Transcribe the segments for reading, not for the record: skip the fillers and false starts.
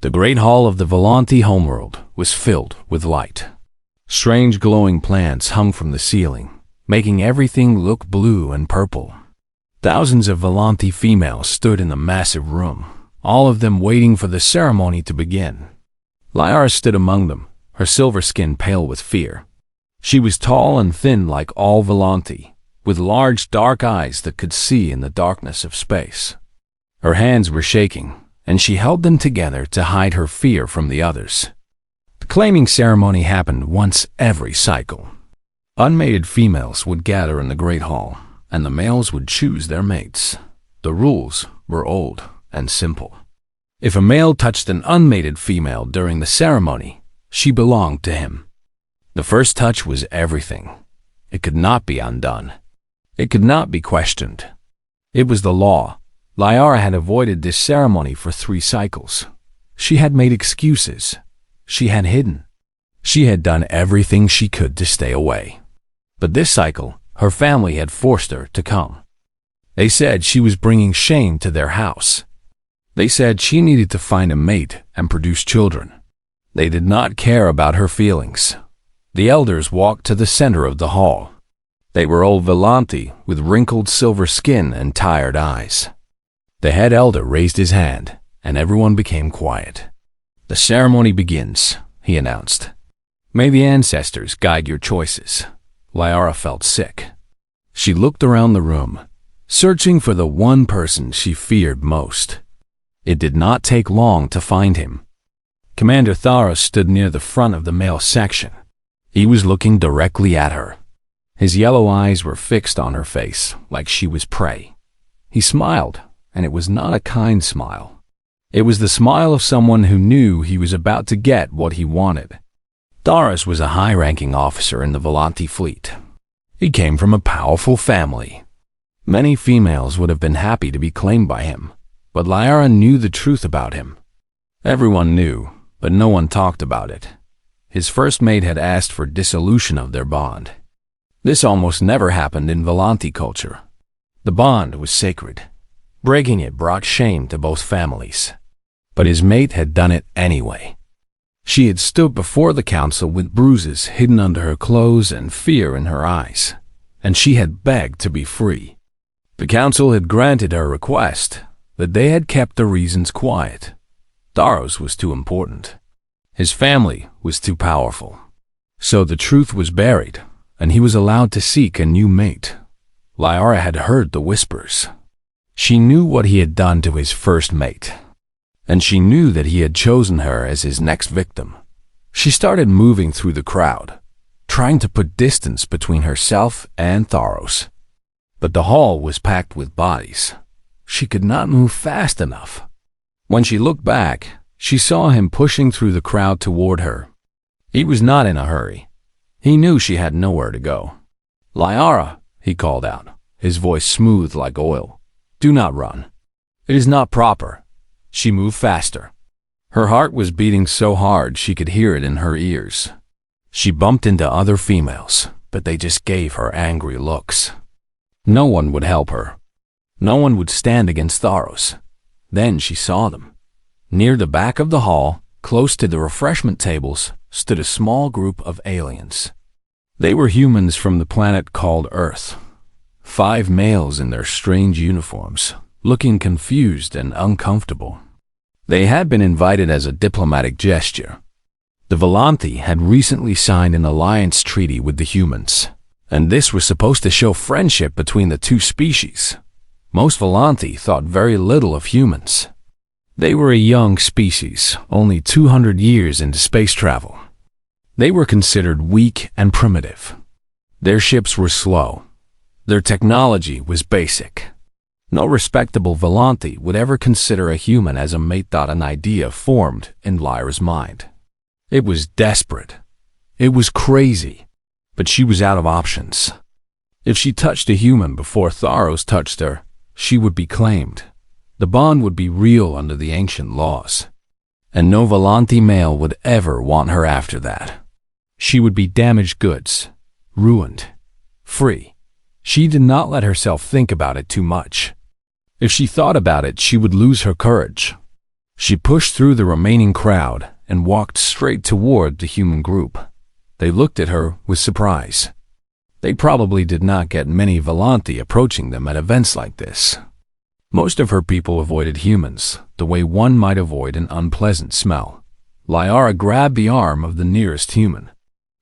The great hall of the Volante homeworld was filled with light. Strange glowing plants hung from the ceiling, making everything look blue and purple. Thousands of Volante females stood in the massive room, all of them waiting for the ceremony to begin. Lyra stood among them, her silver skin pale with fear. She was tall and thin like all Volante, with large dark eyes that could see in the darkness of space. Her hands were shaking, and she held them together to hide her fear from the others. The claiming ceremony happened once every cycle. Unmated females would gather in the Great Hall, and the males would choose their mates. The rules were old and simple. If a male touched an unmated female during the ceremony, she belonged to him. The first touch was everything. It could not be undone. It could not be questioned. It was the law. Lyra had avoided this ceremony for 3 cycles. She had made excuses. She had hidden. She had done everything she could to stay away. But this cycle, her family had forced her to come. They said she was bringing shame to their house. They said she needed to find a mate and produce children. They did not care about her feelings. The elders walked to the center of the hall. They were old Volante with wrinkled silver skin and tired eyes. The head elder raised his hand, and everyone became quiet. "The ceremony begins," he announced. "May the ancestors guide your choices." Lyra felt sick. She looked around the room, searching for the one person she feared most. It did not take long to find him. Commander Thoros stood near the front of the male section. He was looking directly at her. His yellow eyes were fixed on her face, like she was prey. He smiled, and it was not a kind smile. It was the smile of someone who knew he was about to get what he wanted. Thoros was a high-ranking officer in the Volante fleet. He came from a powerful family. Many females would have been happy to be claimed by him, but Lyra knew the truth about him. Everyone knew, but no one talked about it. His first mate had asked for dissolution of their bond. This almost never happened in Volante culture. The bond was sacred. Breaking it brought shame to both families. But his mate had done it anyway. She had stood before the council with bruises hidden under her clothes and fear in her eyes, and she had begged to be free. The council had granted her request, but they had kept the reasons quiet. Thoros was too important. His family was too powerful. So the truth was buried, and he was allowed to seek a new mate. Lyra had heard the whispers. She knew what he had done to his first mate, and she knew that he had chosen her as his next victim. She started moving through the crowd, trying to put distance between herself and Thoros. But the hall was packed with bodies. She could not move fast enough. When she looked back, she saw him pushing through the crowd toward her. He was not in a hurry. He knew she had nowhere to go. "Lyra," he called out, his voice smooth like oil. "Do not run. It is not proper." She moved faster. Her heart was beating so hard she could hear it in her ears. She bumped into other females, but they just gave her angry looks. No one would help her. No one would stand against Thoros. Then she saw them. Near the back of the hall, close to the refreshment tables, stood a small group of aliens. They were humans from the planet called Earth. 5 males in their strange uniforms, looking confused and uncomfortable. They had been invited as a diplomatic gesture. The Volante had recently signed an alliance treaty with the humans, and this was supposed to show friendship between the 2 species. Most Volante thought very little of humans. They were a young species, only 200 years into space travel. They were considered weak and primitive. Their ships were slow. Their technology was basic. No respectable Volante would ever consider a human as a mate. An idea formed in Lyra's mind. It was desperate. It was crazy. But she was out of options. If she touched a human before Thoros touched her, she would be claimed. The bond would be real under the ancient laws. And no Volante male would ever want her after that. She would be damaged goods, ruined, free. She did not let herself think about it too much. If she thought about it, she would lose her courage. She pushed through the remaining crowd and walked straight toward the human group. They looked at her with surprise. They probably did not get many Volante approaching them at events like this. Most of her people avoided humans, the way one might avoid an unpleasant smell. Liara grabbed the arm of the nearest human.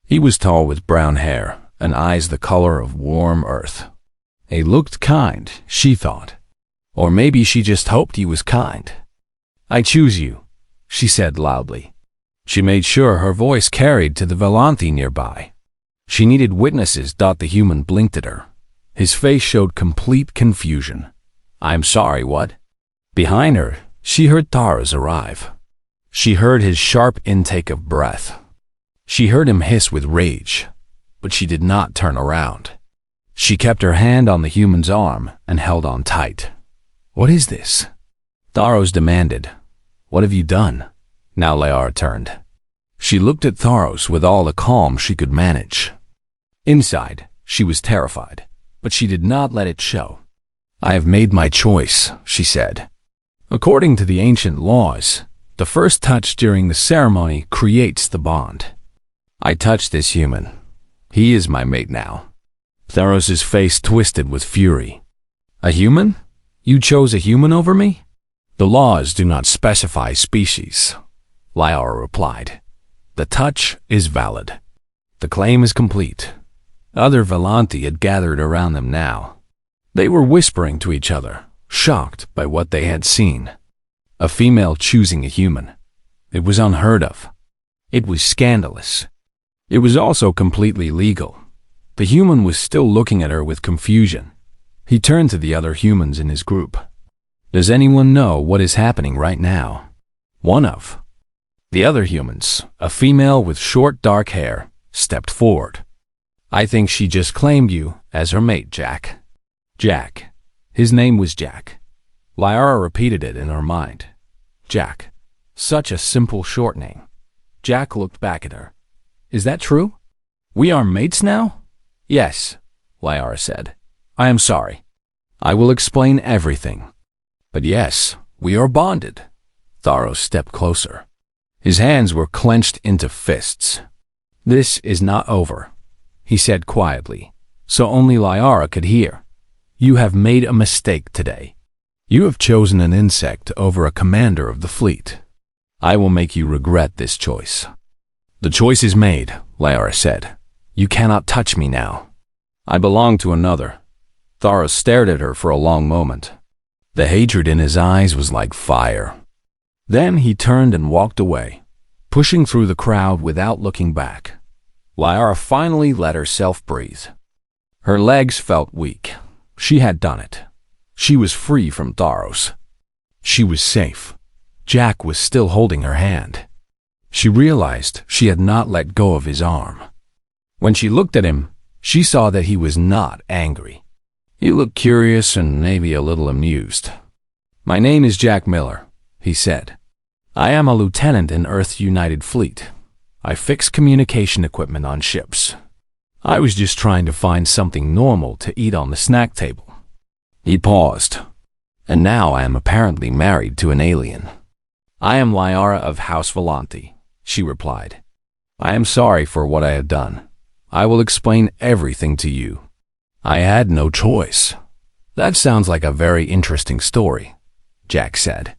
He was tall with brown hair and eyes the color of warm earth. He looked kind, she thought. Or maybe she just hoped he was kind. "I choose you," she said loudly. She made sure her voice carried to the Volante nearby. She needed witnesses. The human blinked at her. His face showed complete confusion. "I'm sorry, what?" Behind her, she heard Thoros arrive. She heard his sharp intake of breath. She heard him hiss with rage, but she did not turn around. She kept her hand on the human's arm and held on tight. "What is this?" Thoros demanded. "What have you done?" Now Liara turned. She looked at Thoros with all the calm she could manage. Inside, she was terrified, but she did not let it show. "I have made my choice," she said. "According to the ancient laws, the first touch during the ceremony creates the bond. I touched this human. He is my mate now." Thoros' face twisted with fury. "A human? You chose a human over me?" "The laws do not specify species," Liara replied. "The touch is valid. The claim is complete." Other Volante had gathered around them now. They were whispering to each other, shocked by what they had seen. A female choosing a human. It was unheard of. It was scandalous. It was also completely legal. The human was still looking at her with confusion. He turned to the other humans in his group. "Does anyone know what is happening right now?" One of the other humans, a female with short dark hair, stepped forward. "I think she just claimed you as her mate, Jack." Jack. His name was Jack. Liara repeated it in her mind. Jack. Such a simple short name. Jack looked back at her. "Is that true? We are mates now?" "Yes," Liara said. "I am sorry. I will explain everything. But yes, we are bonded." Thoros stepped closer. His hands were clenched into fists. "This is not over," he said quietly, so only Liara could hear. "You have made a mistake today. You have chosen an insect over a commander of the fleet. I will make you regret this choice." "The choice is made," Liara said. "You cannot touch me now. I belong to another." Thoros stared at her for a long moment. The hatred in his eyes was like fire. Then he turned and walked away, pushing through the crowd without looking back. Liara finally let herself breathe. Her legs felt weak. She had done it. She was free from Thoros. She was safe. Jack was still holding her hand. She realized she had not let go of his arm. When she looked at him, she saw that he was not angry. He looked curious and maybe a little amused. "My name is Jack Miller," he said. "I am a lieutenant in Earth's United Fleet. I fix communication equipment on ships. I was just trying to find something normal to eat on the snack table." He paused. "And now I am apparently married to an alien." "I am Liara of House Volante," she replied. "I am sorry for what I have done. I will explain everything to you. I had no choice." "That sounds like a very interesting story," Jack said.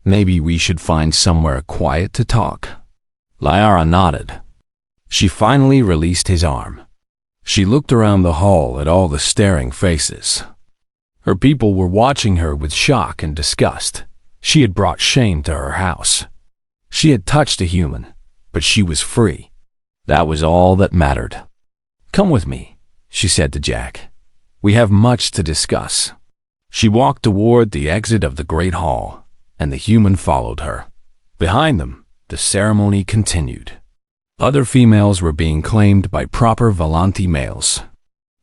"Maybe we should find somewhere quiet to talk." Liara nodded. She finally released his arm. She looked around the hall at all the staring faces. Her people were watching her with shock and disgust. She had brought shame to her house. She had touched a human, but she was free. That was all that mattered. "Come with me," she said to Jack. "We have much to discuss." She walked toward the exit of the great hall, and the human followed her. Behind them, the ceremony continued. Other females were being claimed by proper Volante males.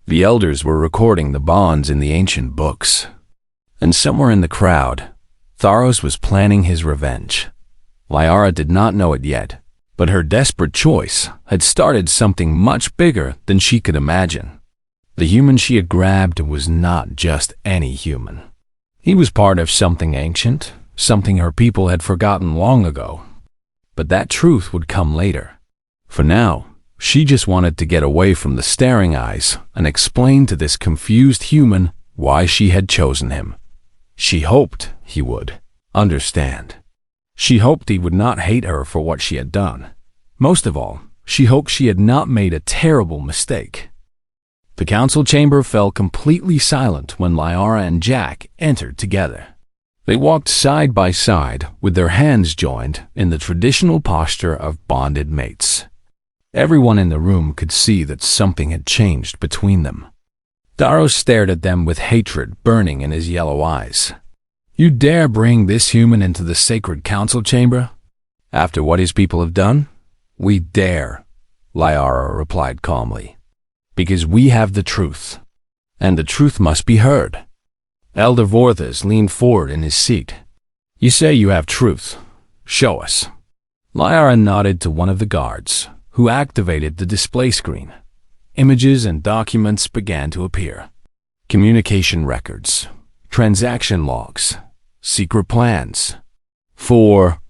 The elders were recording the bonds in the ancient books. And somewhere in the crowd, Thoros was planning his revenge. Liara did not know it yet, but her desperate choice had started something much bigger than she could imagine. The human she had grabbed was not just any human. He was part of something ancient, something her people had forgotten long ago. But that truth would come later. For now, she just wanted to get away from the staring eyes and explain to this confused human why she had chosen him. She hoped he would understand. She hoped he would not hate her for what she had done. Most of all, she hoped she had not made a terrible mistake. The council chamber fell completely silent when Liara and Jack entered together. They walked side by side with their hands joined in the traditional posture of bonded mates. Everyone in the room could see that something had changed between them. Thoros stared at them with hatred burning in his yellow eyes. "You dare bring this human into the sacred council chamber? After what his people have done? We dare," Liara replied calmly. "Because we have the truth, and the truth must be heard." Elder Vorthas leaned forward in his seat. "You say you have truth. Show us." Liara nodded to one of the guards, who activated the display screen. Images and documents began to appear. Communication records, transaction logs, secret plans. For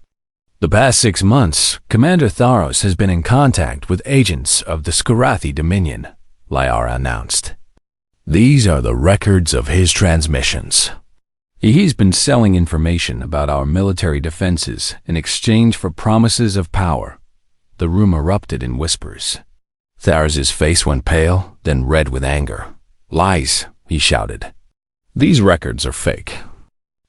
the past 6 months, Commander Thoros has been in contact with agents of the Skarathi Dominion, Liara announced. "These are the records of his transmissions. He's been selling information about our military defenses in exchange for promises of power." The room erupted in whispers. Tharas's face went pale, then red with anger. "Lies," he shouted. "These records are fake.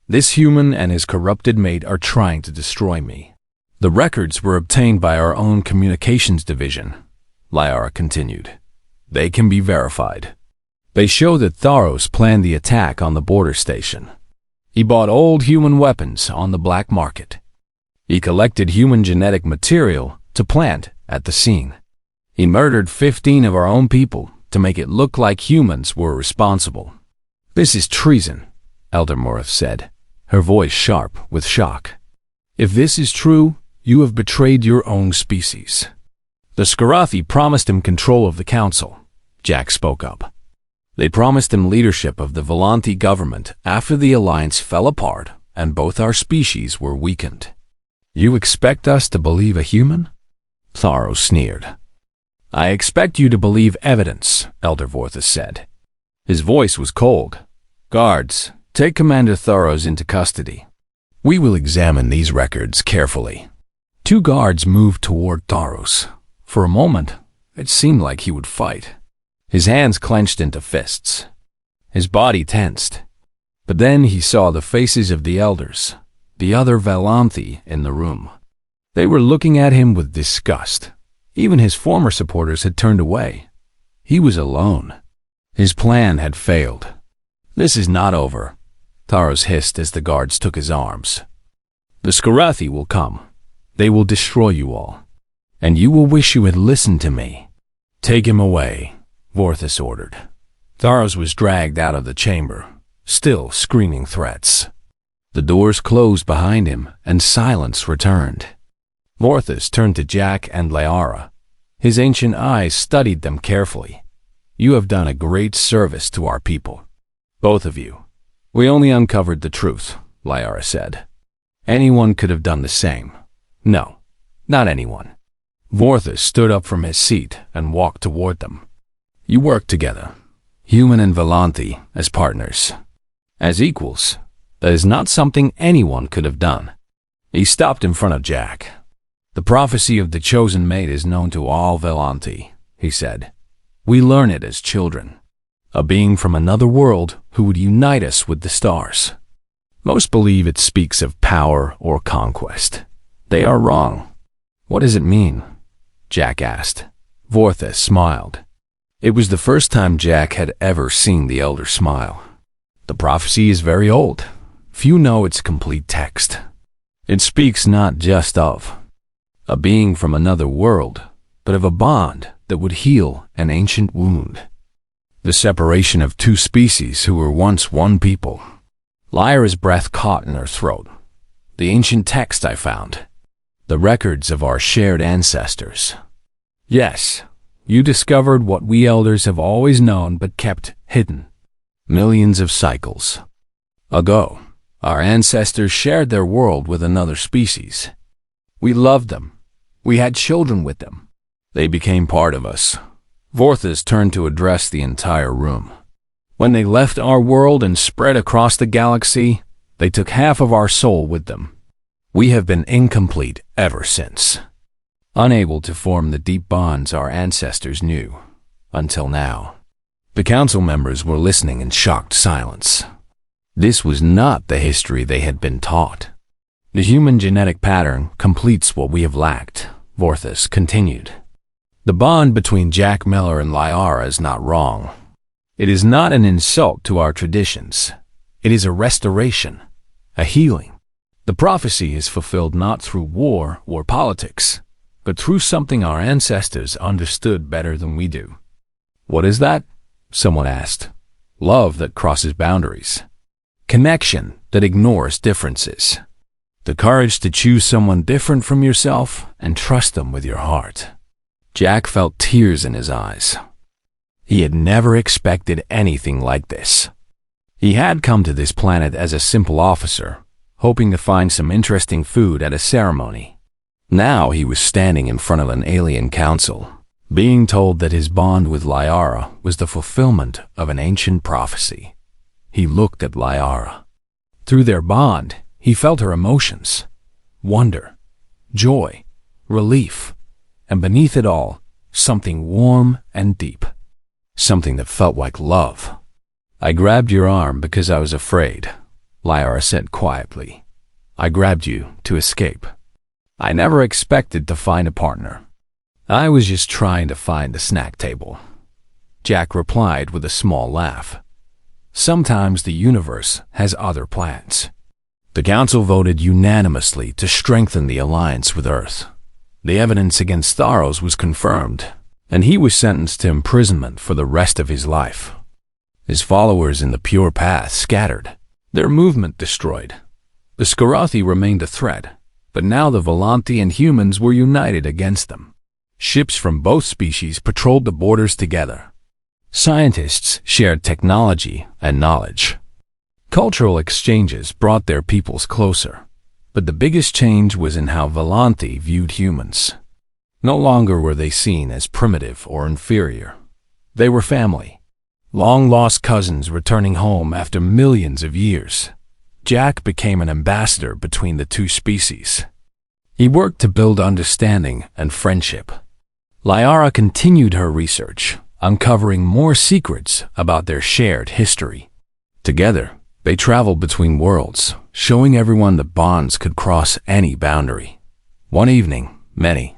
This human and his corrupted mate are trying to destroy me. The records were obtained by our own communications division," Liara continued. "They can be verified. They show that Thoros planned the attack on the border station. He bought old human weapons on the black market. He collected human genetic material to plant at the scene. He murdered 15 of our own people to make it look like humans were responsible." "This is treason," Elder Morith said, her voice sharp with shock. "If this is true, you have betrayed your own species." "The Skarathi promised him control of the council," Jack spoke up. "They promised him leadership of the Volante government after the alliance fell apart and both our species were weakened." "You expect us to believe a human?" Thoros sneered. "I expect you to believe evidence," Elder Vorthas said. His voice was cold. "Guards, take Commander Thoros into custody. We will examine these records carefully." 2 guards moved toward Thoros. For a moment, it seemed like he would fight. His hands clenched into fists. His body tensed. But then he saw the faces of the elders, the other Volante in the room. They were looking at him with disgust. Even his former supporters had turned away. He was alone. His plan had failed. "This is not over," Thoros hissed as the guards took his arms. "The Skarathi will come. They will destroy you all. And you will wish you had listened to me." "Take him away," Vorthas ordered. Thoros was dragged out of the chamber, still screaming threats. The doors closed behind him and silence returned. Vorthas turned to Jack and Liara. His ancient eyes studied them carefully. "You have done a great service to our people. Both of you." "We only uncovered the truth," Liara said. "Anyone could have done the same." "No, not anyone." Vorthas stood up from his seat and walked toward them. "You worked together, human and Volante, as partners. As equals. That is not something anyone could have done." He stopped in front of Jack. "The prophecy of the chosen mate is known to all Volante," he said. "We learn it as children. A being from another world who would unite us with the stars. Most believe it speaks of power or conquest. They are wrong." "What does it mean?" Jack asked. Vorthas smiled. It was the first time Jack had ever seen the elder smile. "The prophecy is very old. Few know its complete text. It speaks not just of a being from another world, but of a bond that would heal an ancient wound. The separation of 2 species who were once one people." Lyra's breath caught in her throat. "The ancient text I found. The records of our shared ancestors." "Yes, you discovered what we elders have always known but kept hidden. Millions of cycles ago, Our ancestors shared their world with another species. We loved them. We had children with them. They became part of us. Vorthas turned to address the entire room. When they left our world and spread across the galaxy, they took half of our soul with them. We have been incomplete ever since, unable to form the deep bonds our ancestors knew, until now. The council members were listening in shocked silence. This was not the history they had been taught. The human genetic pattern completes what we have lacked, Vorthas continued. The bond between Jack Miller and Lyara is not wrong. It is not an insult to our traditions. It is a restoration, a healing. The prophecy is fulfilled not through war or politics, but through something our ancestors understood better than we do. What is that? Someone asked. Love that crosses boundaries. Connection that ignores differences. The courage to choose someone different from yourself and trust them with your heart. Jack felt tears in his eyes. He had never expected anything like this. He had come to this planet as a simple officer, hoping to find some interesting food at a ceremony. Now he was standing in front of an alien council, being told that his bond with Lyara was the fulfillment of an ancient prophecy. He looked at Lyara. Through their bond, he felt her emotions, wonder, joy, relief, and beneath it all, something warm and deep, something that felt like love. I grabbed your arm because I was afraid, Lyara said quietly. I grabbed you to escape. I never expected to find a partner. I was just trying to find the snack table. Jack replied with a small laugh. Sometimes the universe has other plans. The council voted unanimously to strengthen the alliance with Earth. The evidence against Thoros was confirmed, and he was sentenced to imprisonment for the rest of his life. His followers in the pure path scattered, their movement destroyed. The Skarathi remained a threat, but now the Volante and humans were united against them. Ships from both species patrolled the borders together. Scientists shared technology and knowledge. Cultural exchanges brought their peoples closer, but the biggest change was in how Volante viewed humans. No longer were they seen as primitive or inferior. They were family, long-lost cousins returning home after millions of years. Jack became an ambassador between the two species. He worked to build understanding and friendship. Lyara continued her research, uncovering more secrets about their shared history. Together, they traveled between worlds, showing everyone that bonds could cross any boundary. One evening, many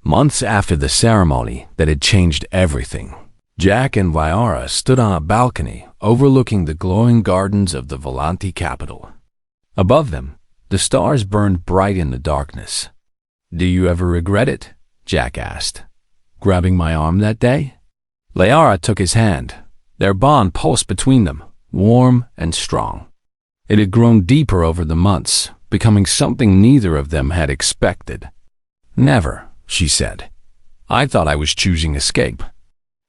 months after the ceremony that had changed everything, Jack and Lyara stood on a balcony overlooking the glowing gardens of the Volante capital. Above them, the stars burned bright in the darkness. "Do you ever regret it?" Jack asked. "Grabbing my arm that day?" Lyara took his hand. Their bond pulsed between them, warm and strong. It had grown deeper over the months, becoming something neither of them had expected. "Never," she said. "I thought I was choosing escape.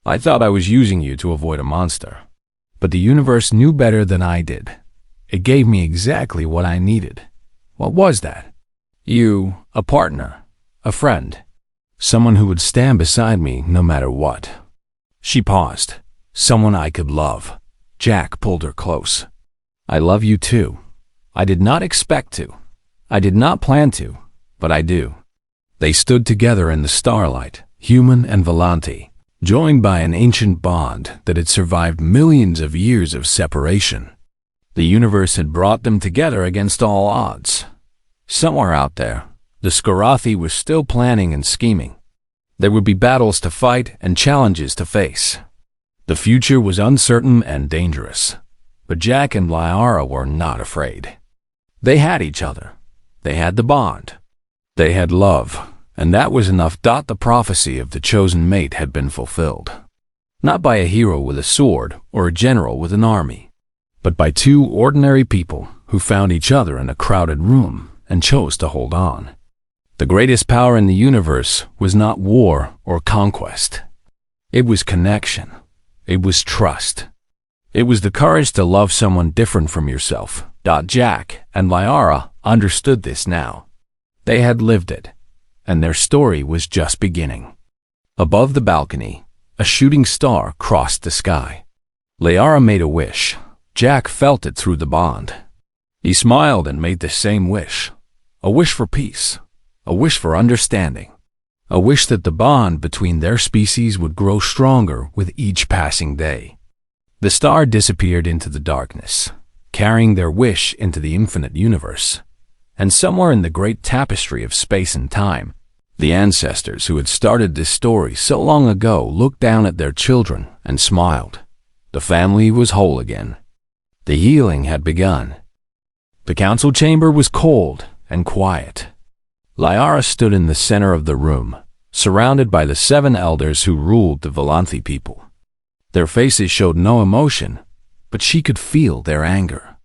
I thought I was using you to avoid a monster. But the universe knew better than I did. It gave me exactly what I needed." "What was that?" "You, a partner, a friend, someone who would stand beside me no matter what." She paused. "Someone I could love." Jack pulled her close. "I love you too. I did not expect to. I did not plan to, but I do." They stood together in the starlight, human and Volante, joined by an ancient bond that had survived millions of years of separation. The universe had brought them together against all odds. Somewhere out there, the Skarathi was still planning and scheming. There would be battles to fight and challenges to face. The future was uncertain and dangerous, but Jack and Lyara were not afraid. They had each other. They had the bond. They had love, and that was enough. The prophecy of the chosen mate had been fulfilled. Not by a hero with a sword or a general with an army, but by two ordinary people who found each other in a crowded room and chose to hold on. The greatest power in the universe was not war or conquest. It was connection. It was trust. It was the courage to love someone different from yourself Jack and Lyara understood this now. They had lived it, and their story was just beginning. Above the balcony, a shooting star crossed the sky. Lyara made a wish. Jack felt it through the bond. He smiled and made the same wish. A wish for peace. A wish for understanding. A wish that the bond between their species would grow stronger with each passing day. The star disappeared into the darkness, carrying their wish into the infinite universe. And somewhere in the great tapestry of space and time, the ancestors who had started this story so long ago looked down at their children and smiled. The family was whole again. The healing had begun. The council chamber was cold and quiet. Lyara stood in the center of the room, surrounded by the 7 elders who ruled the Volante people. Their faces showed no emotion, but she could feel their anger.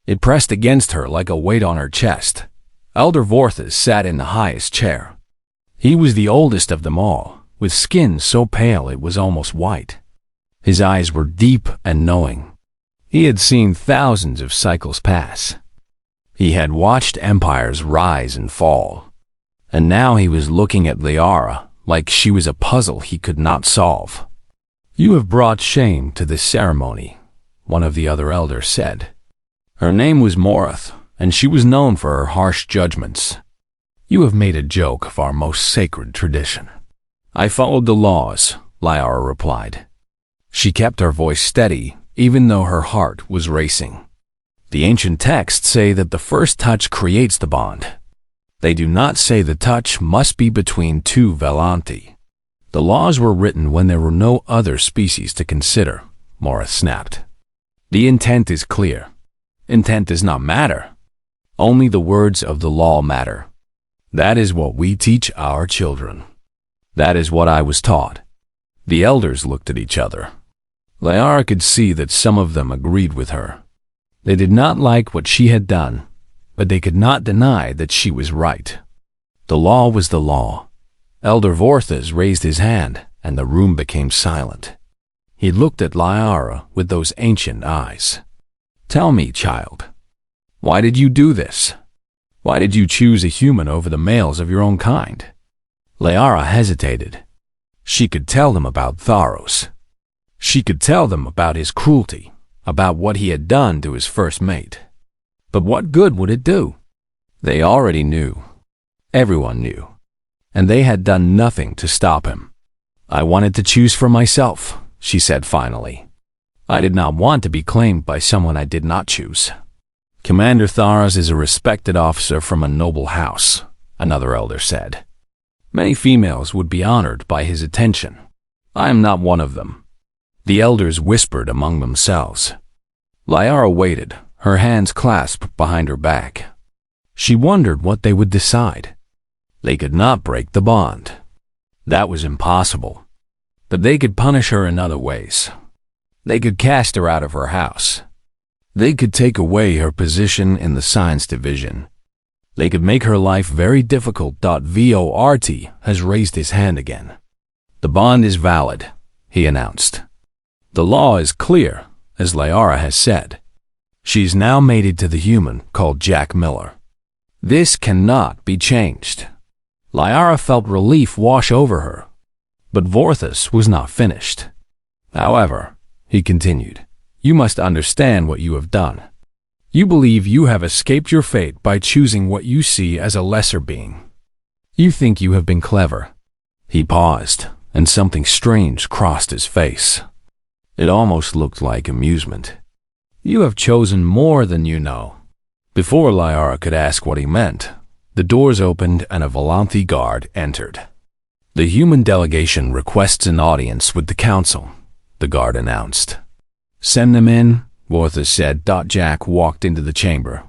It pressed against her like a weight on her chest. Elder Vorthas sat in the highest chair. He was the oldest of them all, with skin so pale it was almost white. His eyes were deep and knowing. He had seen thousands of cycles pass. He had watched empires rise and fall. And now he was looking at Lyara like she was a puzzle he could not solve. "You have brought shame to this ceremony," one of the other elders said. Her name was Morith, and she was known for her harsh judgments. "You have made a joke of our most sacred tradition." "I followed the laws," Lyara replied. She kept her voice steady, even though her heart was racing. "The ancient texts say that the first touch creates the bond. They do not say the touch must be between 2 Volante. The laws were written when there were no other species to consider," Morith snapped. "The intent is clear. Intent does not matter. Only the words of the law matter. That is what we teach our children. That is what I was taught." The elders looked at each other. Lyara could see that some of them agreed with her. They did not like what she had done, but they could not deny that she was right. The law was the law. Elder Vorthas raised his hand, and the room became silent. He looked at Lyara with those ancient eyes. "Tell me, child, why did you do this? Why did you choose a human over the males of your own kind?" Lyara hesitated. She could tell them about Thoros. She could tell them about his cruelty, about what he had done to his first mate. But what good would it do? They already knew. Everyone knew. And they had done nothing to stop him. "I wanted to choose for myself," she said finally. "I did not want to be claimed by someone I did not choose." "Commander Thoros is a respected officer from a noble house," another elder said. "Many females would be honored by his attention. I am not one of them." The elders whispered among themselves. Lyara waited, her hands clasped behind her back. She wondered what they would decide. They could not break the bond. That was impossible. But they could punish her in other ways. They could cast her out of her house. They could take away her position in the science division. They could make her life very difficult. Vort has raised his hand again. "The bond is valid," he announced. "The law is clear, as Lyara has said. She's now mated to the human called Jack Miller. This cannot be changed." Lyara felt relief wash over her. But Vorthas was not finished. "However," he continued, "you must understand what you have done. You believe you have escaped your fate by choosing what you see as a lesser being. You think you have been clever." He paused, and something strange crossed his face. It almost looked like amusement. "You have chosen more than you know." Before Lyara could ask what he meant, the doors opened and a Volante guard entered. "The human delegation requests an audience with the council," the guard announced. "Send them in," Vorthas said. Jack walked into the chamber.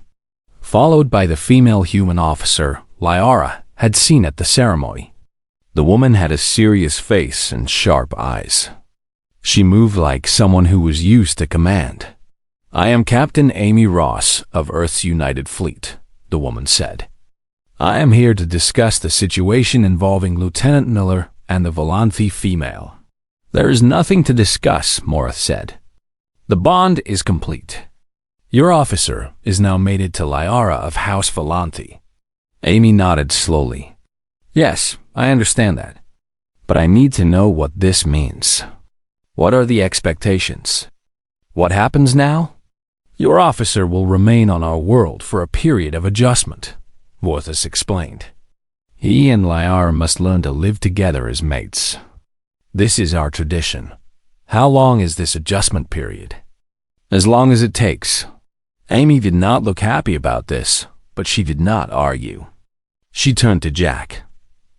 Followed by the female human officer Lyara had seen at the ceremony. The woman had a serious face and sharp eyes. She moved like someone who was used to command. "I am Captain Amy Ross of Earth's United Fleet," the woman said. "I am here to discuss the situation involving Lieutenant Miller and the Volante female." "There is nothing to discuss," Morith said. "The bond is complete. Your officer is now mated to Lyara of House Volante. Amy nodded slowly. Yes, I understand that. But I need to know what this means. What are the expectations? What happens now? Your officer will remain on our world for a period of adjustment, Vorthus explained. He and Lyara must learn to live together as mates. This is our tradition. How long is this adjustment period? As long as it takes. Amy did not look happy about this, but she did not argue. She turned to Jack.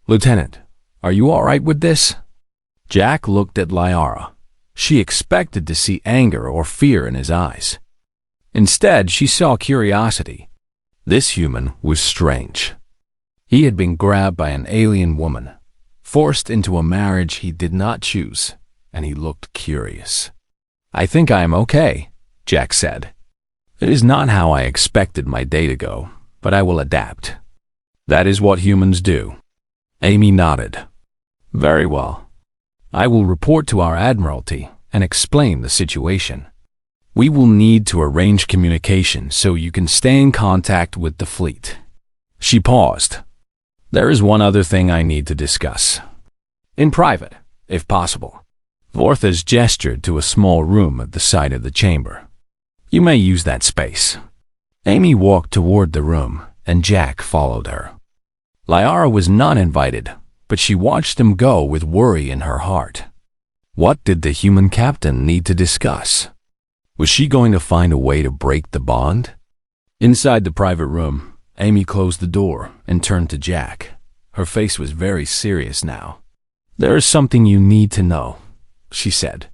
Lieutenant, are you all right with this? Jack looked at Lyara. She expected to see anger or fear in his eyes. Instead, she saw curiosity. This human was strange. He had been grabbed by an alien woman, forced into a marriage he did not choose, and he looked curious. I think I am okay, Jack said. It is not how I expected my day to go, but I will adapt. That is what humans do. Amy nodded. Very well. I will report to our Admiralty and explain the situation. We will need to arrange communication so you can stay in contact with the fleet. She paused. There is one other thing I need to discuss. In private, if possible. Vorthus gestured to a small room at the side of the chamber. You may use that space. Amy walked toward the room, and Jack followed her. Lyara was not invited, but she watched him go with worry in her heart. What did the human captain need to discuss? Was she going to find a way to break the bond? Inside the private room, Amy closed the door and turned to Jack. Her face was very serious now. There is something you need to know, she said.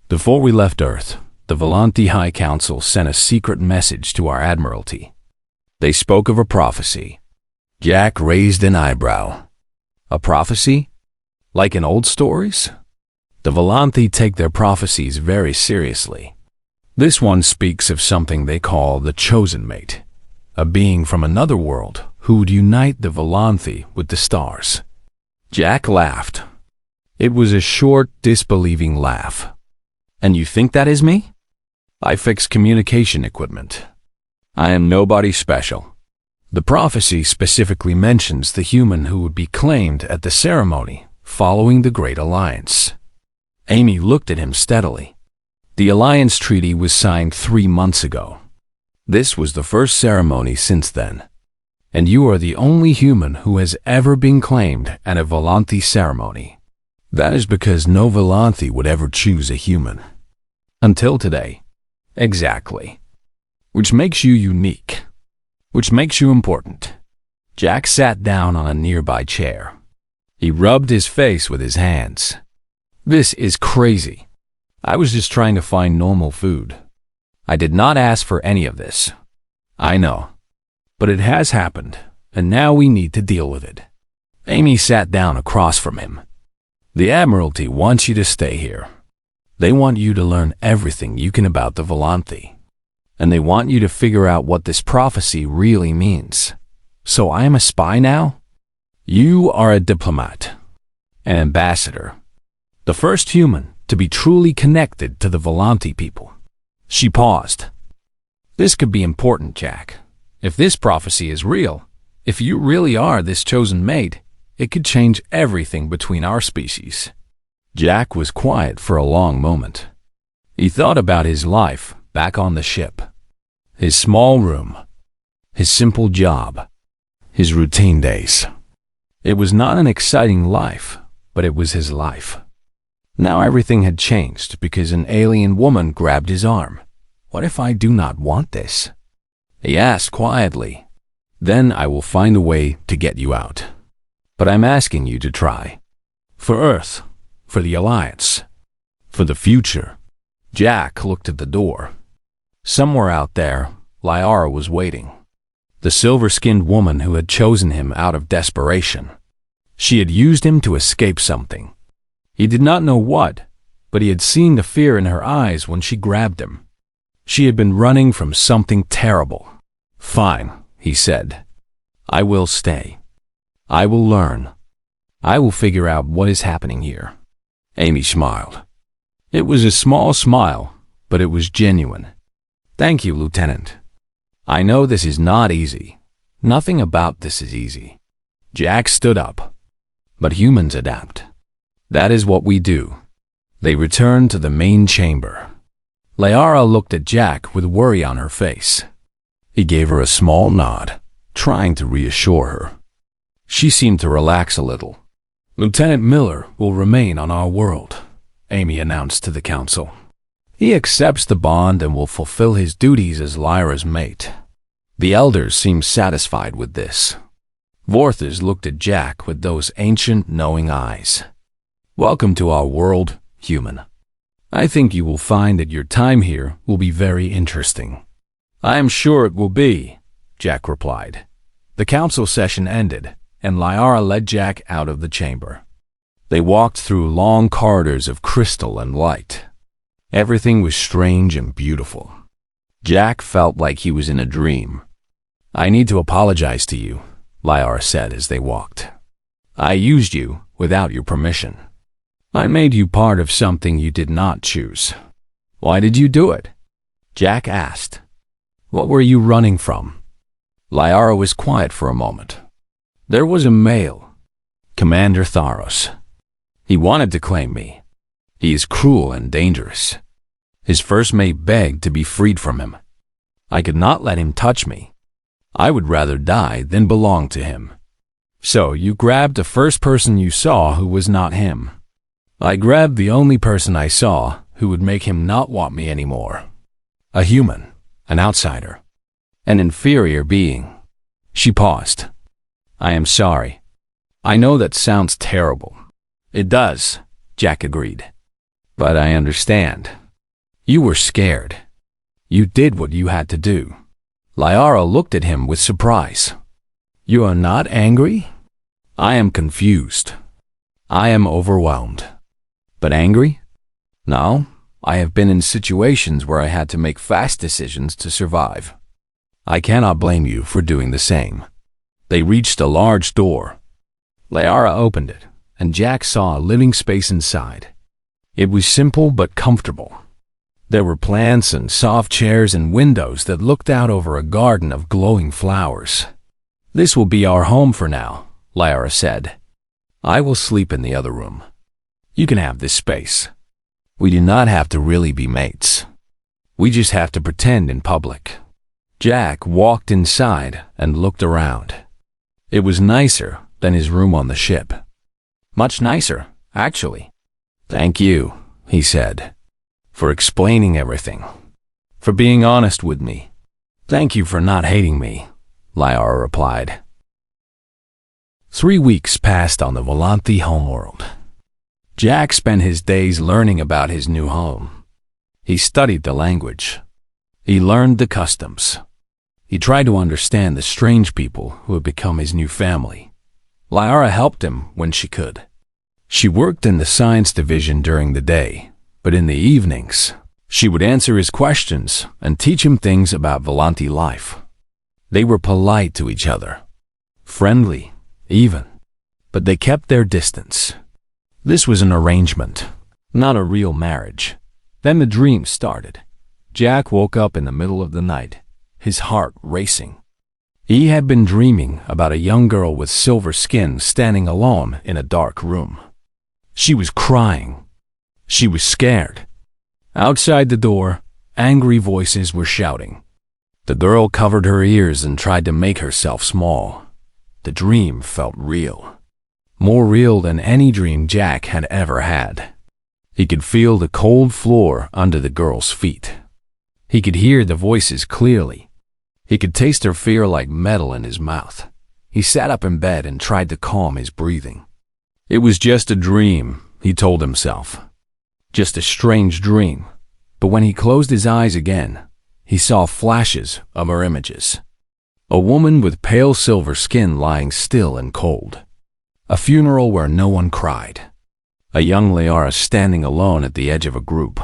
Before we left Earth, the Volante High Council sent a secret message to our Admiralty. They spoke of a prophecy. Jack raised an eyebrow. A prophecy? Like in old stories? The Volante take their prophecies very seriously. This one speaks of something they call the Chosen Mate, a being from another world who would unite the Volante with the stars. Jack laughed. It was a short, disbelieving laugh. And you think that is me? I fix communication equipment. I am nobody special. The prophecy specifically mentions the human who would be claimed at the ceremony following the Great Alliance. Amy looked at him steadily. The Alliance Treaty was signed 3 months ago. This was the first ceremony since then. And you are the only human who has ever been claimed at a Volante ceremony. That is because no Volante would ever choose a human. Until today. Exactly. Which makes you unique. Which makes you important. Jack sat down on a nearby chair. He rubbed his face with his hands. This is crazy. I was just trying to find normal food. I did not ask for any of this. I know. But it has happened, and now we need to deal with it. Amy sat down across from him. The Admiralty wants you to stay here. They want you to learn everything you can about the Volante. And they want you to figure out what this prophecy really means. So I am a spy now? You are a diplomat. An ambassador. The first human to be truly connected to the Volante people. She paused. This could be important, Jack. If this prophecy is real, if you really are this chosen mate, it could change everything between our species. Jack was quiet for a long moment. He thought about his life back on the ship. His small room. His simple job. His routine days. It was not an exciting life, but it was his life. Now everything had changed because an alien woman grabbed his arm. What if I do not want this? He asked quietly. Then I will find a way to get you out. But I'm asking you to try. For Earth. For the Alliance. For the future. Jack looked at the door. Somewhere out there, Lyara was waiting. The silver-skinned woman who had chosen him out of desperation. She had used him to escape something. He did not know what, but he had seen the fear in her eyes when she grabbed him. She had been running from something terrible. Fine, he said. I will stay. I will learn. I will figure out what is happening here. Amy smiled. It was a small smile, but it was genuine. "Thank you, Lieutenant. I know this is not easy. Nothing about this is easy." Jack stood up. "But humans adapt. That is what we do." They returned to the main chamber. Liara looked at Jack with worry on her face. He gave her a small nod, trying to reassure her. She seemed to relax a little. "Lieutenant Miller will remain on our world," Amy announced to the council. "He accepts the bond and will fulfill his duties as Lyra's mate." The elders seemed satisfied with this. Vorthos looked at Jack with those ancient, knowing eyes. "Welcome to our world, human. I think you will find that your time here will be very interesting." "I am sure it will be," Jack replied. The council session ended, and Liara led Jack out of the chamber. They walked through long corridors of crystal and light. Everything was strange and beautiful. Jack felt like he was in a dream. "I need to apologize to you," Liara said as they walked. "I used you without your permission. I made you part of something you did not choose." "Why did you do it?" Jack asked. "What were you running from?" Liara was quiet for a moment. "There was a male, Commander Thoros. He wanted to claim me. He is cruel and dangerous. His first mate begged to be freed from him. I could not let him touch me. I would rather die than belong to him. So you grabbed the first person you saw who was not him." "I grabbed the only person I saw who would make him not want me anymore. A human, an outsider, an inferior being." She paused. "I am sorry. I know that sounds terrible." "It does," Jack agreed. "But I understand. You were scared. You did what you had to do." Liara looked at him with surprise. "You are not angry?" "I am confused. I am overwhelmed. But angry? No, I have been in situations where I had to make fast decisions to survive. I cannot blame you for doing the same." They reached a large door. Liara opened it, and Jack saw a living space inside. It was simple but comfortable. There were plants and soft chairs and windows that looked out over a garden of glowing flowers. "This will be our home for now," Liara said. "I will sleep in the other room. You can have this space. We do not have to really be mates. We just have to pretend in public." Jack walked inside and looked around. It was nicer than his room on the ship. "Much nicer, actually." "Thank you," he said, "for explaining everything, for being honest with me." "Thank you for not hating me," Liara replied. 3 weeks passed on the Volante homeworld. Jack spent his days learning about his new home. He studied the language. He learned the customs. He tried to understand the strange people who had become his new family. Liara helped him when she could. She worked in the science division during the day, but in the evenings, she would answer his questions and teach him things about Volante life. They were polite to each other, friendly, even, but they kept their distance. This was an arrangement, not a real marriage. Then the dream started. Jack woke up in the middle of the night, his heart racing. He had been dreaming about a young girl with silver skin standing alone in a dark room. She was crying. She was scared. Outside the door, angry voices were shouting. The girl covered her ears and tried to make herself small. The dream felt real. More real than any dream Jack had ever had. He could feel the cold floor under the girl's feet. He could hear the voices clearly. He could taste her fear like metal in his mouth. He sat up in bed and tried to calm his breathing. It was just a dream, he told himself. Just a strange dream. But when he closed his eyes again, he saw flashes of her images. A woman with pale silver skin lying still and cold. A funeral where no one cried. A young Liara standing alone at the edge of a group.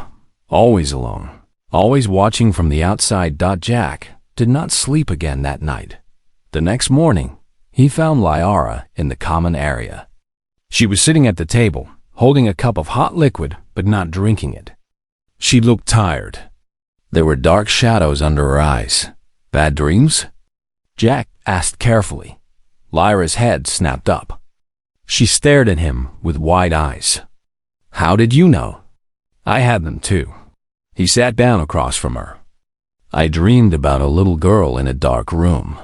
Always alone. Always watching from the outside. Jack did not sleep again that night. The next morning, he found Liara in the common area. She was sitting at the table, holding a cup of hot liquid but not drinking it. She looked tired. There were dark shadows under her eyes. Bad dreams? Jack asked carefully. Lyra's head snapped up. She stared at him with wide eyes. How did you know? I had them too. He sat down across from her. I dreamed about a little girl in a dark room.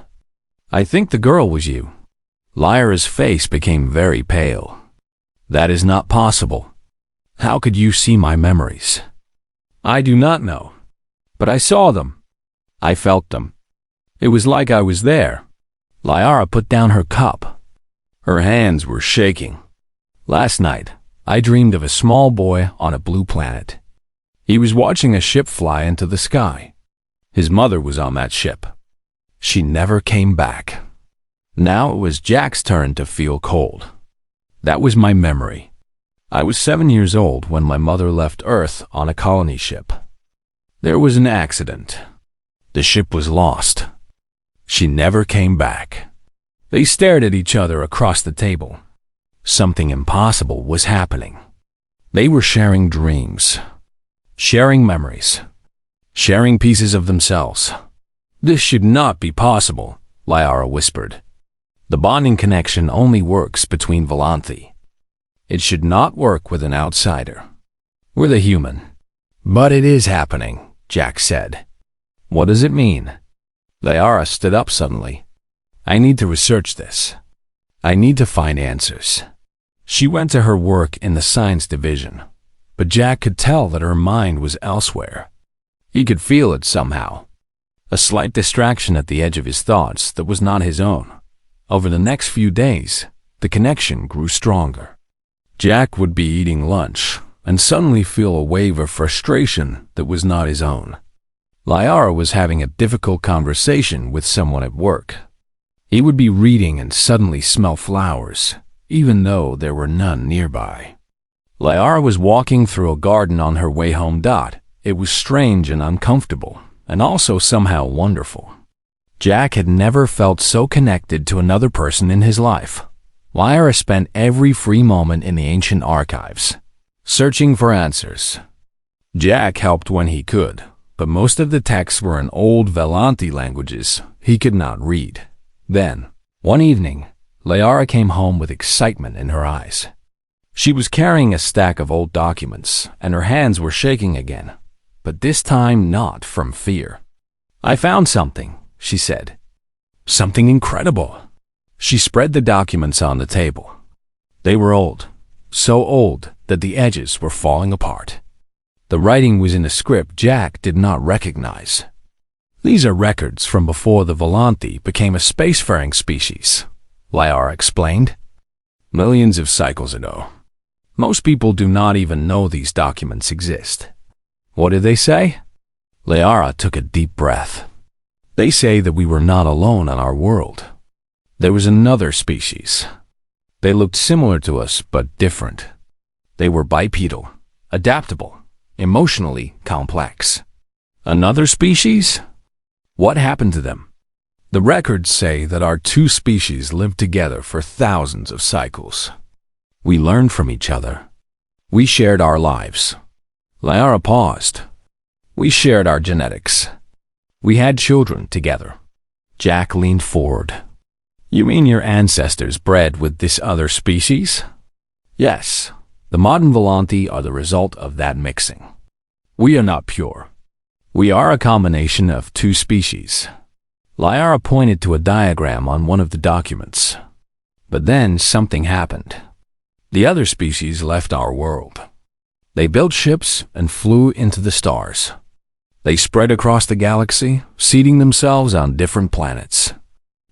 I think the girl was you. Lyra's face became very pale. That is not possible. How could you see my memories? I do not know. But I saw them. I felt them. It was like I was there. Lyra put down her cup. Her hands were shaking. Last night, I dreamed of a small boy on a blue planet. He was watching a ship fly into the sky. His mother was on that ship. She never came back. Now it was Jack's turn to feel cold. That was my memory. I was 7 years old when my mother left Earth on a colony ship. There was an accident. The ship was lost. She never came back. They stared at each other across the table. Something impossible was happening. They were sharing dreams, sharing memories, sharing pieces of themselves. This should not be possible, Lyra whispered. The bonding connection only works between Volante. It should not work with an outsider. We're the human. But it is happening, Jack said. What does it mean? Lyra stood up suddenly. I need to research this. I need to find answers. She went to her work in the science division, but Jack could tell that her mind was elsewhere. He could feel it somehow. A slight distraction at the edge of his thoughts that was not his own. Over the next few days, the connection grew stronger. Jack would be eating lunch and suddenly feel a wave of frustration that was not his own. Lyra was having a difficult conversation with someone at work. He would be reading and suddenly smell flowers, even though there were none nearby. Lyra was walking through a garden on her way home. It was strange and uncomfortable, and also somehow wonderful. Jack had never felt so connected to another person in his life. Lyra spent every free moment in the ancient archives, searching for answers. Jack helped when he could, but most of the texts were in old Volante languages he could not read. Then, one evening, Lyra came home with excitement in her eyes. She was carrying a stack of old documents, and her hands were shaking again, but this time not from fear. I found something, she said. Something incredible. She spread the documents on the table. They were old, so old that the edges were falling apart. The writing was in a script Jack did not recognize. These are records from before the Volante became a spacefaring species, Lyra explained. Millions of cycles ago. Most people do not even know these documents exist. What did they say? Lyra took a deep breath. They say that we were not alone on our world. There was another species. They looked similar to us, but different. They were bipedal, adaptable, emotionally complex. Another species? What happened to them? The records say that our two species lived together for thousands of cycles. We learned from each other. We shared our lives. Lyra paused. We shared our genetics. We had children together. Jack leaned forward. You mean your ancestors bred with this other species? Yes, the modern Volante are the result of that mixing. We are not pure. We are a combination of two species. Lyra pointed to a diagram on one of the documents. But then something happened. The other species left our world. They built ships and flew into the stars. They spread across the galaxy, seeding themselves on different planets.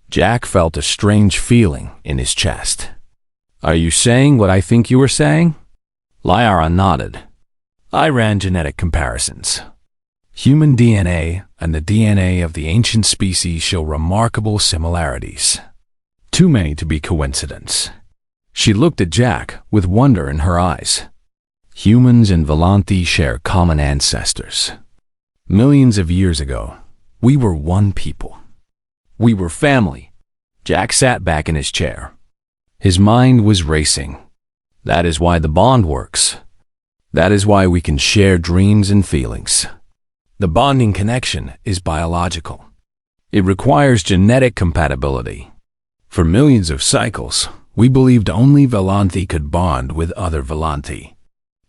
Jack felt a strange feeling in his chest. Are you saying what I think you were saying? Lyra nodded. I ran genetic comparisons. Human DNA and the DNA of the ancient species show remarkable similarities. Too many to be coincidence. She looked at Jack with wonder in her eyes. Humans and Volante share common ancestors. Millions of years ago, we were one people. We were family. Jack sat back in his chair. His mind was racing. That is why the bond works. That is why we can share dreams and feelings. The bonding connection is biological. It requires genetic compatibility. For millions of cycles, we believed only Volante could bond with other Volante.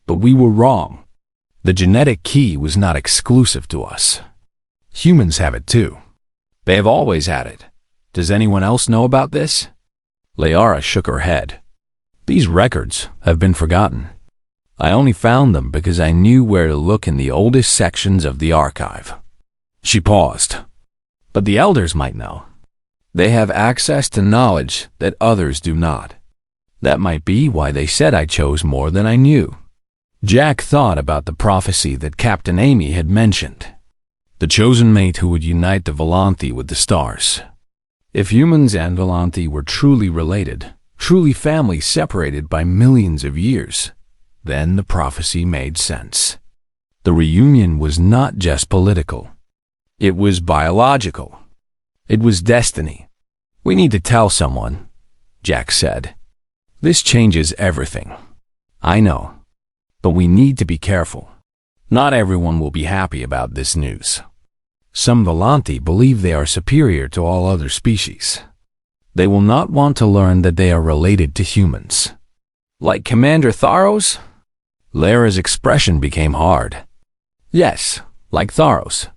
But we were wrong. The genetic key was not exclusive to us. Humans have it too. They have always had it. Does anyone else know about this? Liara shook her head. These records have been forgotten. I only found them because I knew where to look in the oldest sections of the archive. She paused. But the elders might know. They have access to knowledge that others do not. That might be why they said I chose more than I knew. Jack thought about the prophecy that Captain Amy had mentioned. The chosen mate who would unite the Volante with the stars. If humans and Volante were truly related, truly families separated by millions of years, then the prophecy made sense. The reunion was not just political. It was biological. It was destiny. We need to tell someone, Jack said. This changes everything. I know. But we need to be careful. Not everyone will be happy about this news. Some Volante believe they are superior to all other species. They will not want to learn that they are related to humans. Like Commander Thoros? Lara's expression became hard. Yes, like Thoros.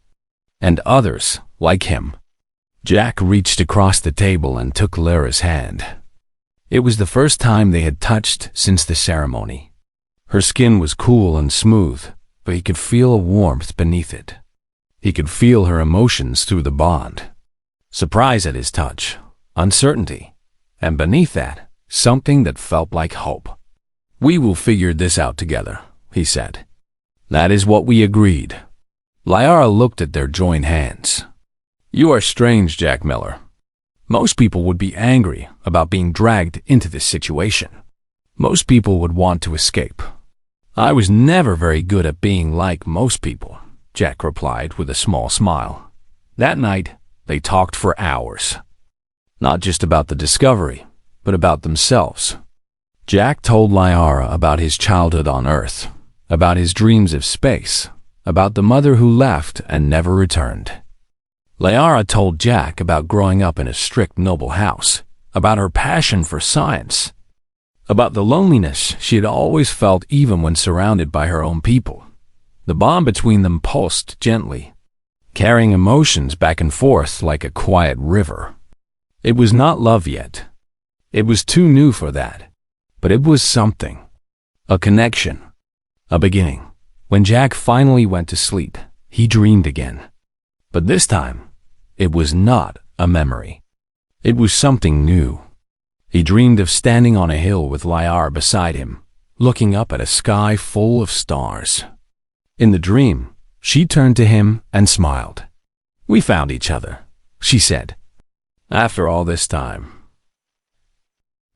And others, like him. Jack reached across the table and took Lara's hand. It was the first time they had touched since the ceremony. Her skin was cool and smooth, but he could feel a warmth beneath it. He could feel her emotions through the bond. Surprise at his touch, uncertainty, and beneath that, something that felt like hope. We will figure this out together, he said. That is what we agreed. Liara looked at their joined hands. You are strange, Jack Miller. Most people would be angry about being dragged into this situation. Most people would want to escape. I was never very good at being like most people, Jack replied with a small smile. That night, they talked for hours. Not just about the discovery, but about themselves. Jack told Liara about his childhood on Earth, about his dreams of space, about the mother who left and never returned. Liara told Jack about growing up in a strict noble house, about her passion for science, about the loneliness she had always felt even when surrounded by her own people. The bond between them pulsed gently, carrying emotions back and forth like a quiet river. It was not love yet. It was too new for that. But it was something. A connection. A beginning. When Jack finally went to sleep, he dreamed again. But this time, it was not a memory. It was something new. He dreamed of standing on a hill with Liara beside him, looking up at a sky full of stars. In the dream, she turned to him and smiled. We found each other, she said. After all this time.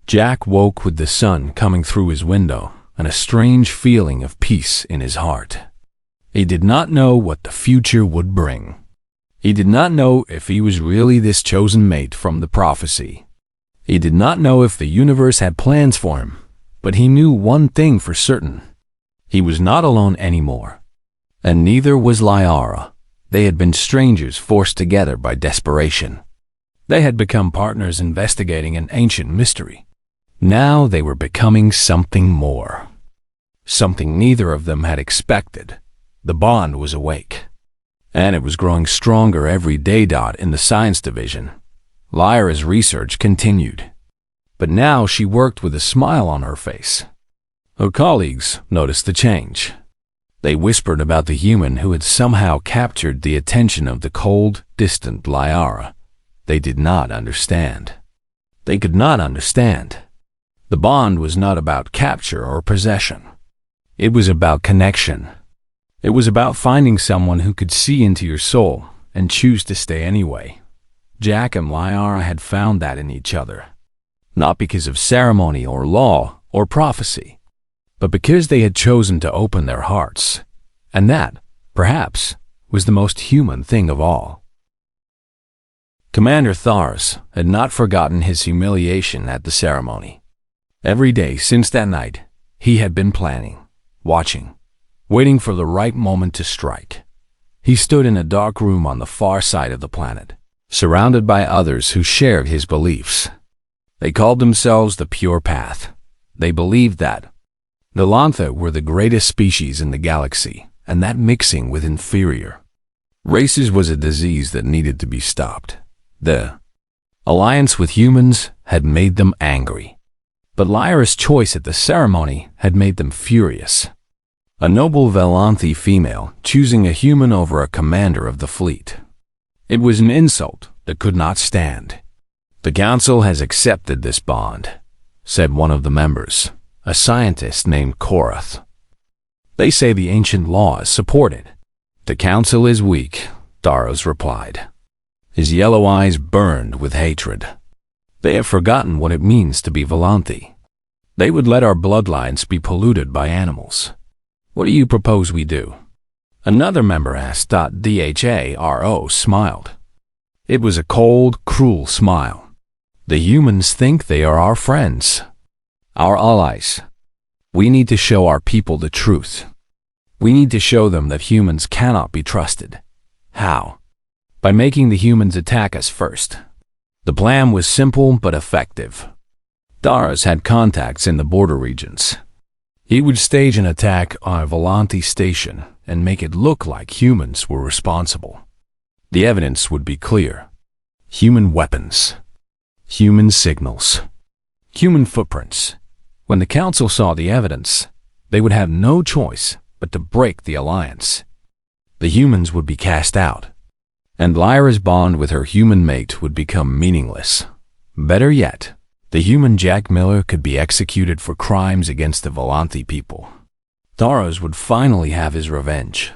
Jack woke with the sun coming through his window and a strange feeling of peace in his heart. He did not know what the future would bring. He did not know if he was really this chosen mate from the prophecy. He did not know if the universe had plans for him, but he knew one thing for certain. He was not alone anymore. And neither was Liara. They had been strangers forced together by desperation. They had become partners investigating an ancient mystery. Now they were becoming something more. Something neither of them had expected. The bond was awake. And it was growing stronger every day. In the science division, Lyra's research continued. But now she worked with a smile on her face. Her colleagues noticed the change. They whispered about the human who had somehow captured the attention of the cold, distant Liara. They did not understand. They could not understand. The bond was not about capture or possession. It was about connection. It was about finding someone who could see into your soul and choose to stay anyway. Jack and Liara had found that in each other. Not because of ceremony or law or prophecy, but because they had chosen to open their hearts. And that, perhaps, was the most human thing of all. Commander Thoros had not forgotten his humiliation at the ceremony. Every day since that night, he had been planning, watching, waiting for the right moment to strike. He stood in a dark room on the far side of the planet, surrounded by others who shared his beliefs. They called themselves the Pure Path. They believed that the Volante were the greatest species in the galaxy, and that mixing with inferior races was a disease that needed to be stopped. The alliance with humans had made them angry, but Lyra's choice at the ceremony had made them furious. A noble Volante female choosing a human over a commander of the fleet. It was an insult that could not stand. "The Council has accepted this bond," said one of the members, a scientist named Korath. "They say the ancient law is supported." "The Council is weak," Thoros replied. His yellow eyes burned with hatred. "They have forgotten what it means to be Volante. They would let our bloodlines be polluted by animals. What do you propose we do?" Another member asked. Dharo smiled. It was a cold, cruel smile. "The humans think they are our friends, our allies. We need to show our people the truth. We need to show them that humans cannot be trusted." "How?" "By making the humans attack us first." The plan was simple but effective. Thoros had contacts in the border regions. He would stage an attack on a Volante station and make it look like humans were responsible. The evidence would be clear. Human weapons, human signals, human footprints. When the Council saw the evidence, they would have no choice but to break the alliance. The humans would be cast out, and Lyra's bond with her human mate would become meaningless. Better yet, the human Jack Miller could be executed for crimes against the Volante people. Thoros would finally have his revenge.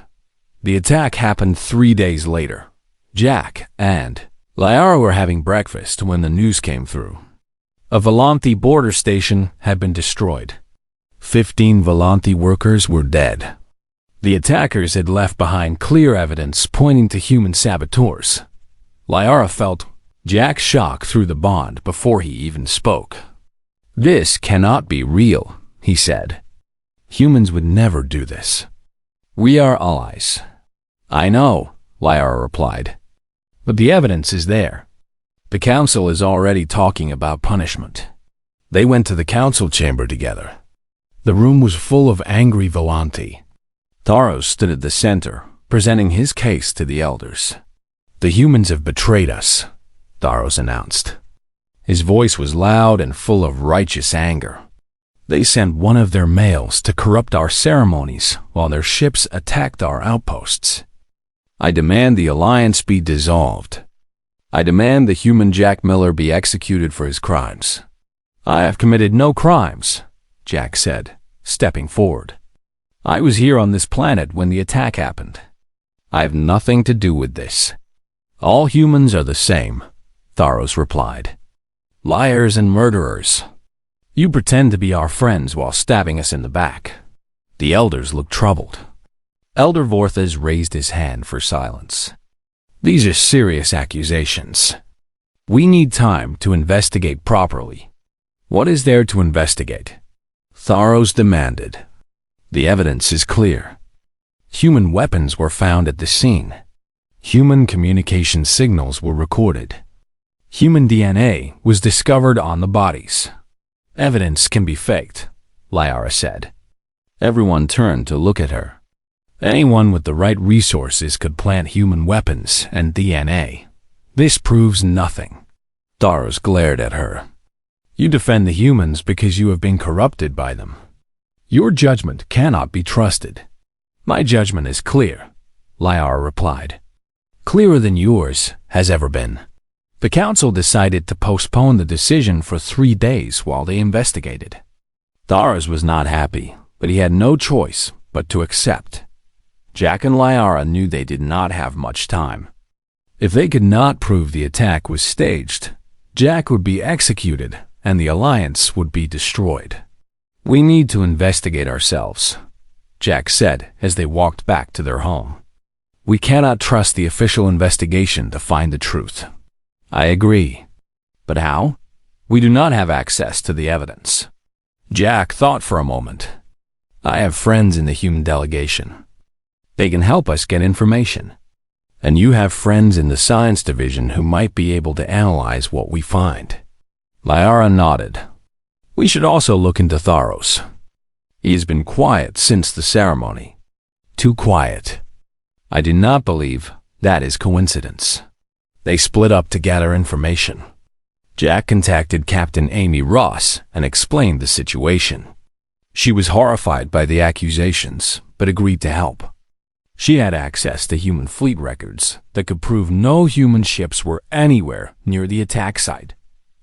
The attack happened 3 days later. Jack and Lyra were having breakfast when the news came through. A Volante border station had been destroyed. 15 Volante workers were dead. The attackers had left behind clear evidence pointing to human saboteurs. Lyra felt Jack's shock through the bond before he even spoke. "This cannot be real," he said. "Humans would never do this. We are allies." "I know," Lyra replied. "But the evidence is there. The Council is already talking about punishment." They went to the Council chamber together. The room was full of angry Volante. Thoros stood at the center, presenting his case to the elders. "The humans have betrayed us," Thoros announced. His voice was loud and full of righteous anger. "They sent one of their males to corrupt our ceremonies while their ships attacked our outposts. I demand the alliance be dissolved. I demand the human Jack Miller be executed for his crimes." "I have committed no crimes," Jack said, stepping forward. "I was here on this planet when the attack happened. I have nothing to do with this." "All humans are the same," Thoros replied. "Liars and murderers. You pretend to be our friends while stabbing us in the back." The elders looked troubled. Elder Vorthes raised his hand for silence. "These are serious accusations. We need time to investigate properly." "What is there to investigate?" Thoros demanded. "The evidence is clear. Human weapons were found at the scene. Human communication signals were recorded. Human DNA was discovered on the bodies." "Evidence can be faked," Lyra said. Everyone turned to look at her. Anyone with the right resources could plant human weapons and DNA. "This proves nothing." Thoros glared at her. "You defend the humans because you have been corrupted by them. Your judgment cannot be trusted." "My judgment is clear," Lyra replied. "Clearer than yours has ever been." The Council decided to postpone the decision for 3 days while they investigated. Thoros was not happy, but he had no choice but to accept. Jack and Lyra knew they did not have much time. If they could not prove the attack was staged, Jack would be executed and the alliance would be destroyed. "We need to investigate ourselves," Jack said as they walked back to their home. "We cannot trust the official investigation to find the truth." "I agree. But how? We do not have access to the evidence." Jack thought for a moment. "I have friends in the human delegation. They can help us get information. And you have friends in the science division who might be able to analyze what we find. Liara nodded. We should also look into Thoros. He has been quiet since the ceremony. Too quiet. I do not believe that is coincidence. They split up to gather information. Jack contacted Captain Amy Ross and explained the situation. She was horrified by the accusations, but agreed to help. She had access to human fleet records that could prove no human ships were anywhere near the attack site.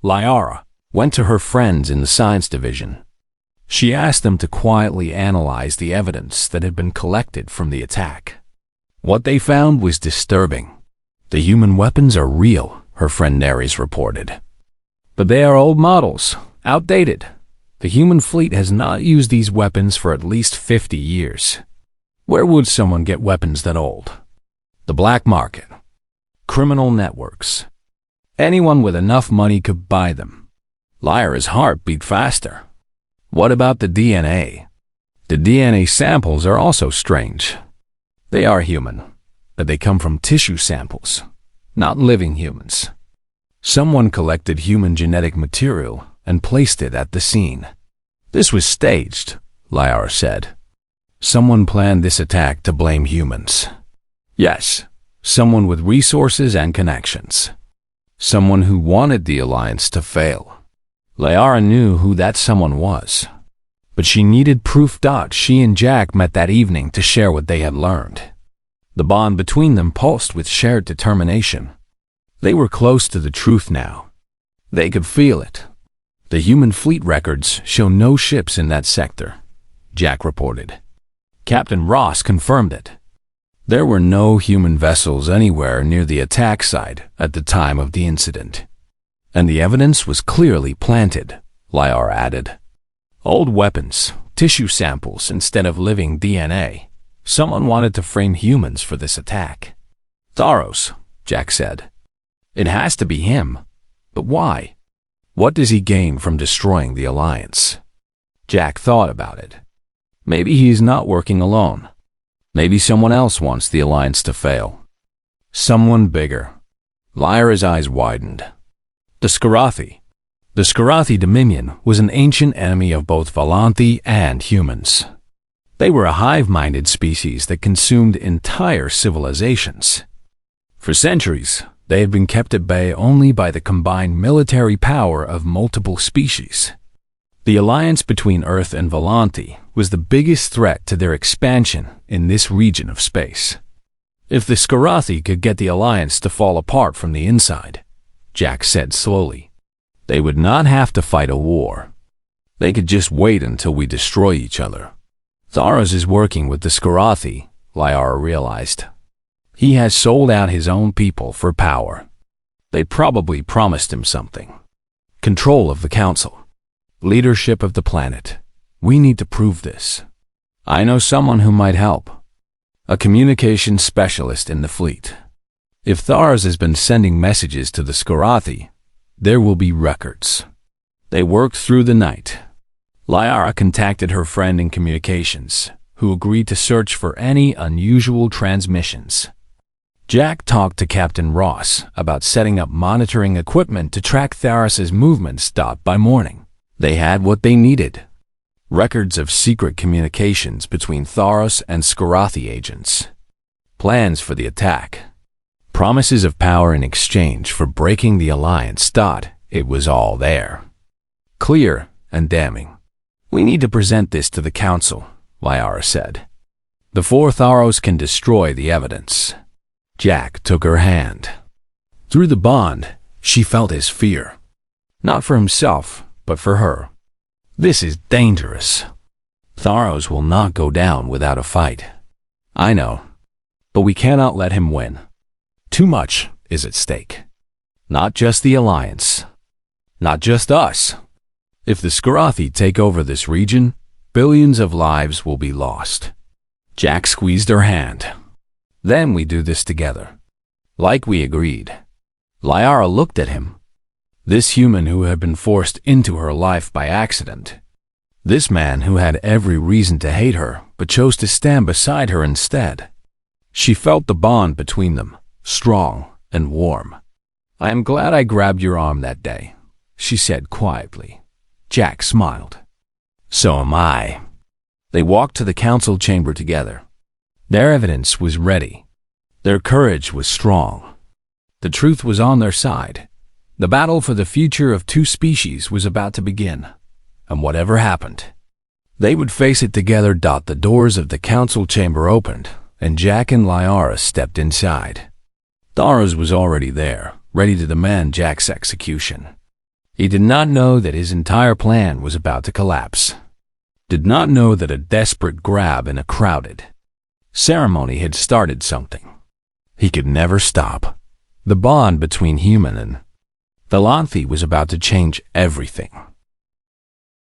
Liara went to her friends in the science division. She asked them to quietly analyze the evidence that had been collected from the attack. What they found was disturbing. The human weapons are real, her friend Neres reported. But they are old models, outdated. The human fleet has not used these weapons for at least 50 years. Where would someone get weapons that old? The black market. Criminal networks. Anyone with enough money could buy them. Lyra's heart beat faster. What about the DNA? The DNA samples are also strange. They are human, but they come from tissue samples, not living humans. Someone collected human genetic material and placed it at the scene. This was staged, Lyra said. Someone planned this attack to blame humans. Yes, someone with resources and connections. Someone who wanted the Alliance to fail. Lyra knew who that someone was. But she needed proof. She and Jack met that evening to share what they had learned. The bond between them pulsed with shared determination. They were close to the truth now. They could feel it. The human fleet records show no ships in that sector, Jack reported. Captain Ross confirmed it. There were no human vessels anywhere near the attack site at the time of the incident. And the evidence was clearly planted, Lyra added. Old weapons, tissue samples instead of living DNA. Someone wanted to frame humans for this attack. Thoros, Jack said. It has to be him. But why? What does he gain from destroying the Alliance? Jack thought about it. Maybe he is not working alone. Maybe someone else wants the Alliance to fail. Someone bigger. Lyra's eyes widened. The Skarathi. The Skarathi Dominion was an ancient enemy of both Volante and humans. They were a hive-minded species that consumed entire civilizations. For centuries, they had been kept at bay only by the combined military power of multiple species. The alliance between Earth and Volante was the biggest threat to their expansion in this region of space. If the Skarathi could get the alliance to fall apart from the inside, Jack said slowly, they would not have to fight a war. They could just wait until we destroy each other. Thoros is working with the Skarathi, Lyra realized. He has sold out his own people for power. They probably promised him something. Control of the council. Leadership of the planet. We need to prove this. I know someone who might help. A communications specialist in the fleet. If Thoros has been sending messages to the Skarathi, there will be records. They worked through the night. Lyra contacted her friend in communications, who agreed to search for any unusual transmissions. Jack talked to Captain Ross about setting up monitoring equipment to track Thoros' movements. By morning, they had what they needed. Records of secret communications between Thoros and Skarathi agents. Plans for the attack. Promises of power in exchange for breaking the alliance. It was all there. Clear and damning. We need to present this to the council, Lyra said. Before Thoros can destroy the evidence. Jack took her hand. Through the bond, she felt his fear. Not for himself, but for her. This is dangerous. Thoros will not go down without a fight. I know, but we cannot let him win. Too much is at stake. Not just the alliance. Not just us. If the Skarathi take over this region, billions of lives will be lost. Jack squeezed her hand. Then we do this together. Like we agreed. Lyra looked at him. This human who had been forced into her life by accident. This man who had every reason to hate her, but chose to stand beside her instead. She felt the bond between them, strong and warm. "I am glad I grabbed your arm that day," she said quietly. Jack smiled. "So am I." They walked to the council chamber together. Their evidence was ready. Their courage was strong. The truth was on their side. The battle for the future of two species was about to begin, and whatever happened, they would face it together. The doors of the council chamber opened, and Jack and Lyra stepped inside. Thoros was already there, ready to demand Jack's execution. He did not know that his entire plan was about to collapse. Did not know that a desperate grab in a crowded ceremony had started something he could never stop. The bond between human and Volante was about to change everything.